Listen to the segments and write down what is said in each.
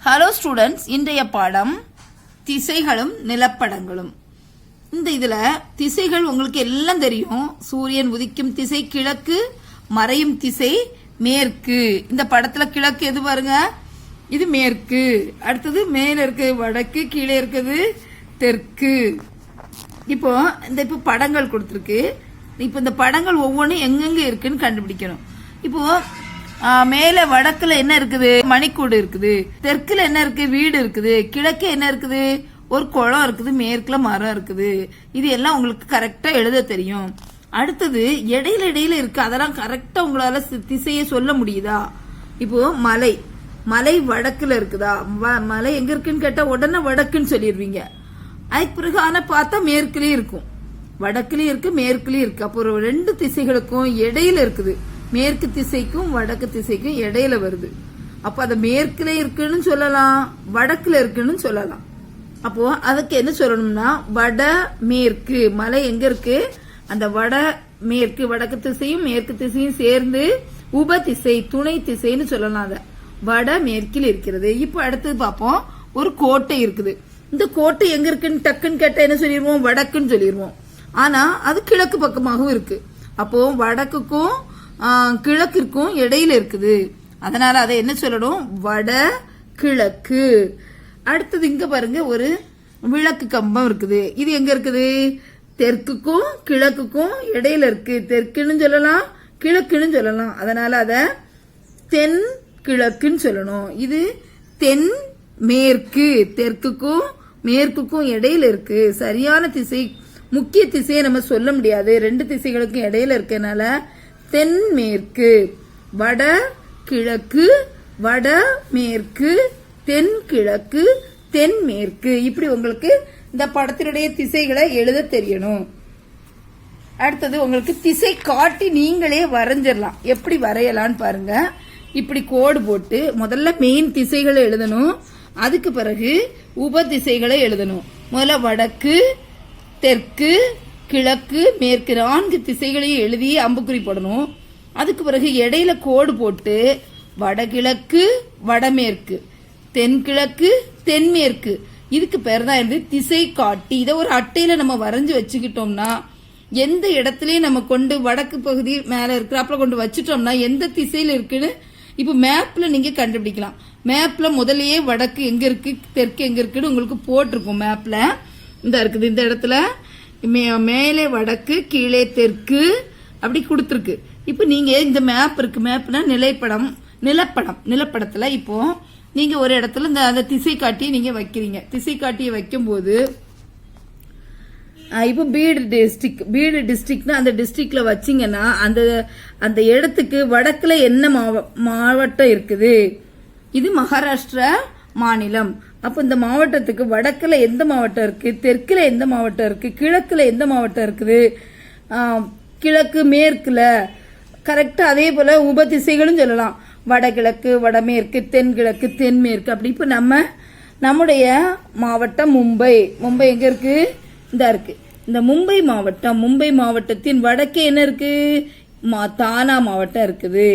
Hello students, இன்றைய பாடம் திசைகளும் நிலப்படங்களும். இந்த இதுல திசைகள் உங்களுக்கு எல்லாம் தெரியும். சூரியன் உதிக்கும் திசை கிழக்கு, மறையும் திசை மேற்கு. இந்த படத்துல கிழக்கு எது பாருங்க, இது மேற்கு. அடுத்தது மேல இருக்கு வடக்கு, கீழே இருக்குது தெற்கு. இப்போ இப்ப படங்கள் கொடுத்துருக்கு. இப்போ இந்த படங்கள் ஒவ்வொன்றும் எங்கெங்க இருக்குன்னு கண்டுபிடிக்கணும். இப்போ மேல வடக்குல என்ன இருக்குது, மணிக்கூடு இருக்குது. தெற்குல என்ன இருக்கு, வீடு இருக்குது. கிழக்கு என்ன இருக்குது, ஒரு குளம் இருக்குது. மேற்குல மரம் இருக்குது. இது எல்லாம் உங்களுக்கு கரெக்டா எழுத தெரியும். அடுத்தது இடையில இடையில இருக்கு, அதெல்லாம் கரெக்டா உங்களால திசையை சொல்ல முடியுதா? இப்போ மலை, மலை வடக்குல இருக்குதா? மலை எங்க இருக்குன்னு கேட்டா உடனே வடக்குன்னு சொல்லிடுவீங்க. அதுக்கு பிறகு ஆனா பார்த்தா மேற்குலயும் இருக்கும், வடக்குலயும் இருக்கு, மேற்குலயும் இருக்கு. அப்போ ஒரு ரெண்டு திசைகளுக்கும் இடையில இருக்குது. மேற்கு திசைக்கும் வடக்கு திசைக்கும் இடையில வருது. அப்ப அது மேற்குல இருக்குன்னு சொல்லலாம், வடக்குல இருக்குன்னு சொல்லலாம். அப்போ அதுக்கு என்ன சொல்லணும்னா வட மேற்கு. மலை எங்க இருக்கு, அந்த வட மேற்கு, வடக்கு திசையும் மேற்கு திசையும் சேர்ந்து உப திசை, துணை திசைன்னு சொல்லலாம். அத வட மேற்கில் இருக்கிறது. இப்ப அடுத்தது பார்ப்போம். ஒரு கோட்டை இருக்குது. இந்த கோட்டை எங்க இருக்குன்னு டக்குன்னு கேட்டா என்ன சொல்லிடுவோம், வடக்குன்னு சொல்லிடுவோம். ஆனா அது கிழக்கு பக்கமாகவும் இருக்கு. அப்போ வடக்குக்கும் கிழக்கிற்கும் இடையில இருக்குது. அதனால அதை என்ன சொல்லணும், வட கிழக்கு. அடுத்தது இங்க பாருங்க, ஒரு விளக்கு கம்பம் இருக்குது. இது எங்க இருக்குது, தெற்குக்கும் கிழக்குக்கும் இடையில இருக்கு. தெற்குன்னு சொல்லலாம், கிழக்குன்னு சொல்லலாம். அதனால அத தென் கிழக்குன்னு சொல்லணும். இது தென் மேற்கு, தெற்குக்கும் மேற்குக்கும் இடையில இருக்கு. சரியான திசை, முக்கிய திசையை நம்ம சொல்ல முடியாது, ரெண்டு திசைகளுக்கும் இடையில இருக்கனால தென்மேற்கு. வட கிழக்கு, வட மேற்கு, தென் கிழக்கு, தென்மேற்கு. இப்படி உங்களுக்கு இந்த படத்தினுடைய திசைகளை எழுத தெரியணும். அடுத்தது உங்களுக்கு திசை காட்டி நீங்களே வரைஞ்சிடலாம். எப்படி வரையலான்னு பாருங்க. இப்படி கோடு போட்டு முதல்ல மெயின் திசைகளை எழுதணும். அதுக்கு பிறகு உப திசைகளை எழுதணும். முதல்ல வடக்கு, தெற்கு, கிழக்கு, மேற்கு 4 திசைகளையும் எழுதி அம்புக்குறி போடணும். அதுக்கு பிறகு இடையில கோடு போட்டு வடகிழக்கு, வடமேற்கு, தென்கிழக்கு, தென்மேற்கு. இதுக்கு பேர் தான் இருந்து திசை காட்டி. இதை ஒரு அட்டையில நம்ம வரைஞ்சு வச்சுக்கிட்டோம்னா எந்த இடத்துலயும் நம்ம கொண்டு வடக்கு பகுதி மேல இருக்கிறாப்புல கொண்டு வச்சுட்டோம்னா எந்த திசையில இருக்குன்னு இப்ப மேப்ல நீங்க கண்டுபிடிக்கலாம். மேப்ல முதல்லயே வடக்கு எங்க இருக்கு, தெற்கு எங்க இருக்குன்னு உங்களுக்கு போட்டிருக்கும். மேப்ல இந்த இருக்குது, இந்த இடத்துல மேலே வடக்கு, கீழே தெற்கு அப்படி கொடுத்துருக்கு. இப்ப நீங்க இந்த மேப் இருக்கு, மேப்னா நிலைப்படம், நிலப்படத்துல இப்போ நீங்க ஒரு இடத்துல அந்த திசை காட்டி நீங்க வைக்கிறீங்க. திசை காட்டியை வைக்கும் போது இப்போ பீடு டிஸ்ட்ரிக்ட்னா அந்த டிஸ்ட்ரிக்ட்ல வச்சீங்கன்னா அந்த இடத்துக்கு வடக்குல என்ன மாவட்டம் இருக்குது, இது மகாராஷ்டிரா மாநிலம். அப்ப இந்த மாவட்டத்துக்கு வடக்குல எந்த மாவட்டம் இருக்கு, தெற்குல எந்த மாவட்டம் இருக்கு, கிழக்குல எந்த மாவட்டம் இருக்குது, கிழக்கு மேற்குல கரெக்டா. அதே போல உப திசைகளும் சொல்லலாம், வடகிழக்கு, வடமேற்கு, தென்கிழக்கு, தென்மேற்கு. அப்படி இப்ப நம்முடைய மாவட்டம் மும்பை எங்க இருக்கு, இந்த இருக்கு. இந்த மும்பை மாவட்டத்தின் வடக்கே என்ன இருக்கு, தானா மாவட்டம் இருக்குது.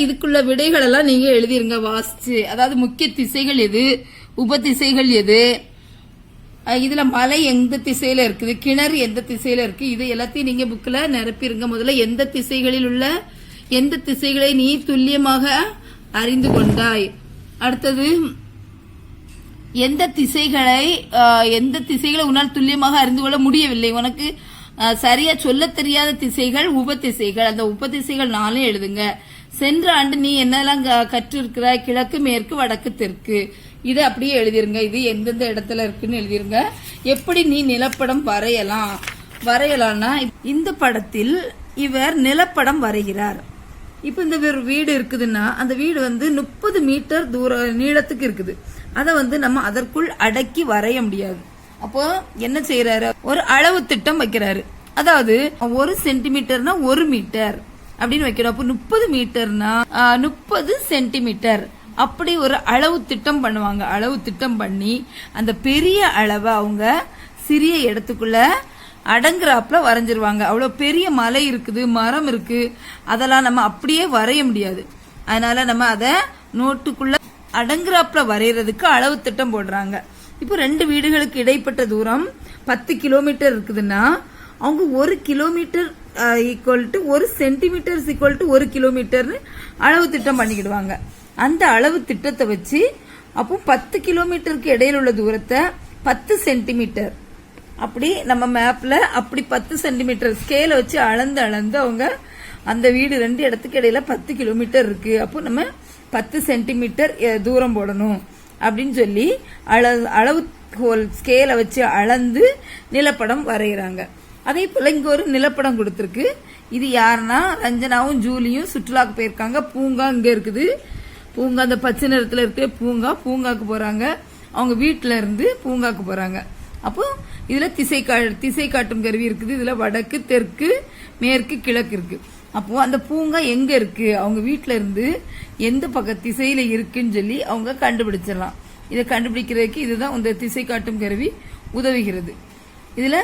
இதுக்குள்ள விடைகள் எல்லாம் நீங்க எழுதிருங்க வாசிச்சு. அதாவது முக்கிய திசைகள் எது, உப திசைகள் எது, இதுல மலை எந்த திசையில இருக்குது, கிணறு எந்த திசையில இருக்கு, இது எல்லாத்தையும் நீங்க புக்ல நிரப்பிருங்க. முதல்ல எந்த திசைகளில் உள்ள எந்த திசைகளை நீ துல்லியமாக அறிந்து கொண்டாய். அடுத்தது எந்த திசைகளை உன்னால் துல்லியமாக அறிந்து கொள்ள முடியவில்லை, உனக்கு சரியா சொல்ல தெரியாத திசைகள் உப திசைகள். அந்த உப திசைகள் 4 எழுதுங்க. சென்ற ஆண்டு நீ என்னெல்லாம் கற்று இருக்கிறாய், கிழக்கு, மேற்கு, வடக்கு, தெற்கு. இது அப்படியே எழுதிருங்க. இது எந்தெந்த இடத்துல இருக்குன்னு எழுதிருங்க. எப்படி நீ நிலப்படம் வரையலாம்னா இந்த படத்தில் இவர் நிலப்படம் வரைகிறார். இப்ப இந்த வீடு இருக்குதுன்னா அந்த வீடு 30 மீட்டர் நீளத்துக்கு இருக்குது. அதை நம்ம அதற்குள் அடக்கி வரைய முடியாது. அப்போ என்ன செய்யறாரு, ஒரு அளவு திட்டம் வைக்கிறாரு. அதாவது 1 சென்டிமீட்டர்னா 1 மீட்டர் அப்படின்னு வைக்கிறோம். அப்போ 30 மீட்டர்னா 30 சென்டிமீட்டர் அப்படி ஒரு அளவு திட்டம் பண்ணுவாங்க. அளவு திட்டம் பண்ணி அந்த பெரிய அளவை அவங்க சிறிய இடத்துக்குள்ள அடங்குறாப்புல வரைஞ்சிருவாங்க. அவ்வளவு பெரிய மலை இருக்குது, மரம் இருக்கு, அதெல்லாம் நம்ம அப்படியே வரைய முடியாது. அதனால நம்ம அதை நோட்டுக்குள்ள அடங்குறாப்புல வரைகிறதுக்கு அளவு திட்டம் போடுறாங்க. இப்போ 2 வீடுகளுக்கு இடைப்பட்ட தூரம் 10 கிலோமீட்டர் இருக்குதுன்னா அவங்க 1 kilometre equal to 1 centimetre equal to 1 கிலோமீட்டர்னு அளவு திட்டம் பண்ணிக்கிடுவாங்க. அந்த அளவு திட்டத்தை வச்சு அப்போ 10 கிலோமீட்டருக்கு இடையில உள்ள தூரத்தை 10 சென்டிமீட்டர் அப்படி நம்ம மேப்ல அப்படி 10 சென்டிமீட்டர் ஸ்கேல வச்சு அளந்து அவங்க அந்த வீடு 2 இடத்துக்கு இடையில 10 கிலோமீட்டர் இருக்கு, அப்போ நம்ம 10 சென்டிமீட்டர் தூரம் போடணும் அப்படின்னு சொல்லி அளவு ஸ்கேல வச்சு அளந்து நிலப்படம் வரைகிறாங்க. அதே போல இங்க ஒரு நிலப்படம் கொடுத்திருக்கு. இது யாருன்னா ரஞ்சனாவும் ஜூலியும் சுற்றுலாக்கு போயிருக்காங்க. பூங்கா இங்க இருக்குது. பூங்கா அந்த பச்சை நிறத்துல இருக்கு. பூங்காக்கு போறாங்க. அவங்க வீட்டுல இருந்து பூங்காக்கு போறாங்க. அப்போ இதுல திசை காட்டும் கருவி இருக்குது. இதுல வடக்கு, தெற்கு, மேற்கு, கிழக்கு இருக்கு. அப்போ அந்த பூங்கா எங்க இருக்கு, அவங்க வீட்டுல இருந்து எந்த பக்க திசையில இருக்குன்னு சொல்லி அவங்க கண்டுபிடிச்சிடலாம். இதை கண்டுபிடிக்கிறதுக்கு இதுதான் இந்த திசை காட்டும் கருவி உதவுகிறது. இதுல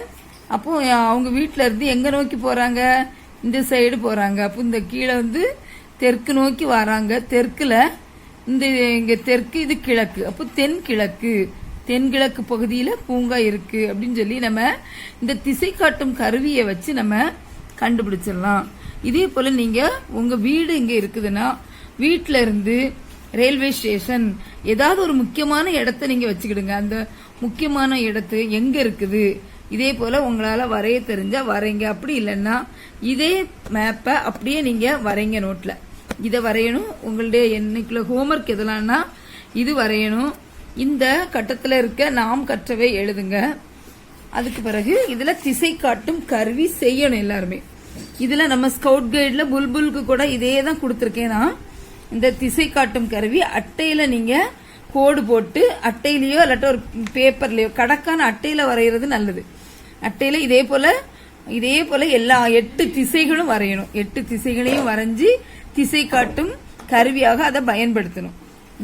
அப்போ அவங்க வீட்டுல இருந்து எங்க நோக்கி போறாங்க, இந்த சைடு போறாங்க. அப்போ இந்த கீழே வந்து தெற்கு நோக்கி வராங்க. தெற்குல இங்க தெற்கு, இது கிழக்கு. அப்போ தென்கிழக்கு பகுதியில பூங்கா இருக்கு அப்படின்னு சொல்லி நம்ம இந்த திசை காட்டும் கருவியை வச்சு நம்ம கண்டுபிடிச்சிடலாம். இதே போல நீங்க உங்க வீடு இங்க இருக்குதுன்னா வீட்டுல இருந்து ரயில்வே ஸ்டேஷன் ஏதாவது ஒரு முக்கியமான இடத்த நீங்க வச்சுக்கிடுங்க. அந்த முக்கியமான இடத்து எங்க இருக்குது இதே போல உங்களால வரைய தெரிஞ்சா வரைங்க. அப்படி இல்லைன்னா இதே மேப்பை அப்படியே நீங்க வரைங்க. நோட்ல இதை வரையணும். உங்களுடைய என்னைக்குள்ள ஹோம்ஒர்க் எதலாம்னா இது வரையணும். இந்த கட்டத்துல இருக்க நாம் கற்றவை எழுதுங்க. அதுக்கு பிறகு இதுல திசை காட்டும் கருவி செய்யணும் எல்லாருமே. இதுல நம்ம ஸ்கவுட் கைட்ல புல்புலுக்கு கூட இதே தான் கொடுத்துருக்கேன்னா இந்த திசை காட்டும் கருவி அட்டையில நீங்க கோடு போட்டு அட்டையிலயோ இல்லாட்ட ஒரு பேப்பர்லயோ கடக்கான அட்டையில வரைகிறது நல்லது. அட்டையில இதே போல எல்லா 8 திசைகளும் வரையணும். 8 திசைகளையும் வரைஞ்சி திசை காட்டும் கருவியாக அதை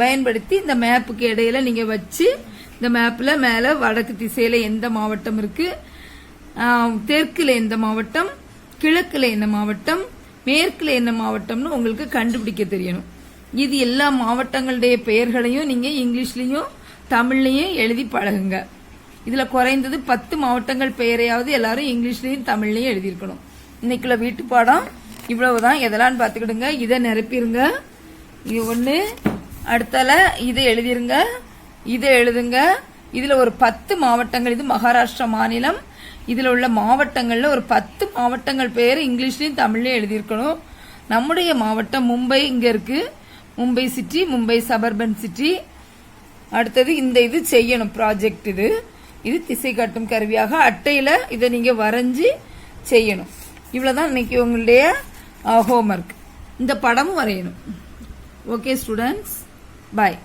பயன்படுத்தி இந்த மேப்புக்கு இடையில நீங்க வச்சு இந்த மேப்ல மேல வடக்கு திசையில எந்த மாவட்டம் இருக்கு, தெற்குல எந்த மாவட்டம், கிழக்குல என்ன மாவட்டம், மேற்குல என்ன மாவட்டம்னு உங்களுக்கு கண்டுபிடிக்க தெரியணும். இது எல்லா மாவட்டங்களுடைய பெயர்களையும் நீங்க இங்கிலீஷ்லயும் தமிழ்லயும் எழுதி பழகுங்க. இதுல குறைந்தது 10 மாவட்டங்கள் பெயரையாவது எல்லாரும் இங்கிலீஷ்லயும் தமிழ்லயும் எழுதியிருக்கணும். இன்னைக்குள்ள வீட்டு பாடம் இவ்வளவுதான். எதெல்லாம் பாத்துக்கிடுங்க. இதை நிரப்பிருங்க. இது ஒண்ணு. அடுத்தால இதை எழுதிருங்க. இதை எழுதுங்க. இதுல ஒரு 10 மாவட்டங்கள். இது மகாராஷ்டிரா மாநிலம். இதுல உள்ள மாவட்டங்கள்ல ஒரு 10 மாவட்டங்கள் பெயர் இங்கிலீஷ்லயும் தமிழ்லயும் எழுதியிருக்கணும். நம்முடைய மாவட்டம் மும்பை இங்க இருக்கு. Mumbai city, Mumbai suburban city. அடுத்தது இந்த இது செய்யணும் ப்ராஜெக்ட். இது திசை காட்டும் கருவியாக அட்டையில இதை நீங்க வரைஞ்சி செய்யணும். இவ்வளவுதான் இன்னைக்கு உங்களுடைய ஹோம்ஒர்க். இந்த படமும் வரையணும். ஓகே ஸ்டூடெண்ட்ஸ், பாய்.